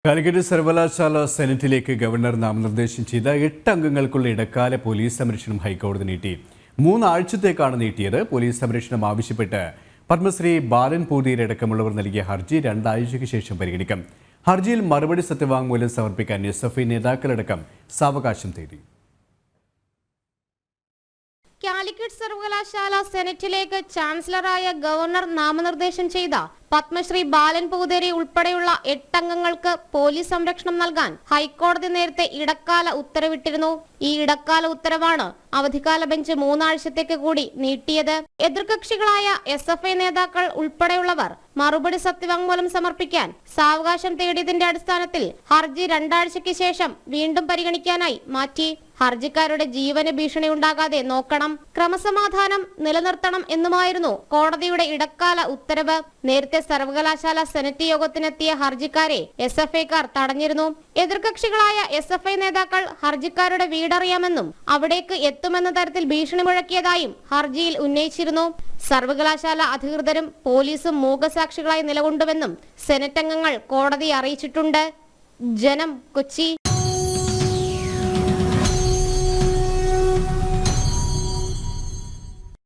കാലിക്കറ്റ് സർവകലാശാല സെനറ്റിലേക്ക് ഗവർണർ നാമനിർദ്ദേശം ചെയ്ത 8 അംഗങ്ങൾക്കുള്ള ഇടക്കാല പോലീസ് സംരക്ഷണം ഹൈക്കോടതി നീട്ടി. 3 ആഴ്ചത്തേക്കാണ് നീട്ടിയത്. പോലീസ് സംരക്ഷണം ആവശ്യപ്പെട്ട് പത്മശ്രീ ബാലൻ പൂതിയരടക്കമുള്ളവർ നൽകിയ ഹർജി 2 ആഴ്ചയ്ക്ക് ശേഷം പരിഗണിക്കും. ഹർജിയിൽ മറുപടി സത്യവാങ്മൂലം സമർപ്പിക്കാൻ എസ്എഫ്ഐ നേതാക്കളടക്കം സാവകാശം തേടി. കാലിക്കറ്റ് സർവകലാശാല സെനറ്റിലേക്ക് ചാൻസലറായ ഗവർണർ നാമനിർദ്ദേശം ചെയ്ത പത്മശ്രീ ബാലൻ പൂതേരി ഉൾപ്പെടെയുള്ള 8 അംഗങ്ങൾക്ക് പോലീസ് സംരക്ഷണം നൽകാൻ ഹൈക്കോടതി നേരത്തെ ഇടക്കാല ഉത്തരവിട്ടിരുന്നു. ഈ ഇടക്കാല ഉത്തരവാണ് അവധിക്കാല ബെഞ്ച് 3 ആഴ്ചത്തേക്ക് കൂടി നീട്ടിയത്. എതിർകക്ഷികളായ എസ്എഫ്ഐ നേതാക്കൾ ഉൾപ്പെടെയുള്ളവർ മറുപടി സത്യവാങ്മൂലം സമർപ്പിക്കാൻ സാവകാശം തേടിയതിന്റെ അടിസ്ഥാനത്തിൽ ഹർജി 2 ആഴ്ചയ്ക്ക് ശേഷം വീണ്ടും പരിഗണിക്കാനായി മാറ്റി. ഹർജിക്കാരുടെ ജീവന് ഭീഷണി ഉണ്ടാകാതെ നോക്കണം, ക്രമസമാധാനം നിലനിർത്തണം എന്നുമായിരുന്നു കോടതിയുടെ ഇടക്കാല ഉത്തരവ്. നേരത്തെ സർവകലാശാല സെനറ്റ് യോഗത്തിനെത്തിയ ഹർജിക്കാരെ എസ്എഫ്ഐക്കാർ തടഞ്ഞിരുന്നു. എതിർകക്ഷികളായ എസ്എഫ്ഐ നേതാക്കൾ ഹർജിക്കാരുടെ വീടറിയാമെന്നും അവിടേക്ക് എത്തുമെന്ന തരത്തിൽ ഭീഷണി മുഴക്കിയതായും ഹർജിയിൽ ഉന്നയിച്ചിരുന്നു. സർവകലാശാല അധികൃതരും പോലീസും മൂകസാക്ഷികളായി നിലകൊണ്ടുവെന്നും സെനറ്റ് അംഗങ്ങൾ കോടതിയെ അറിയിച്ചിട്ടുണ്ട്. ജനം, കൊച്ചി.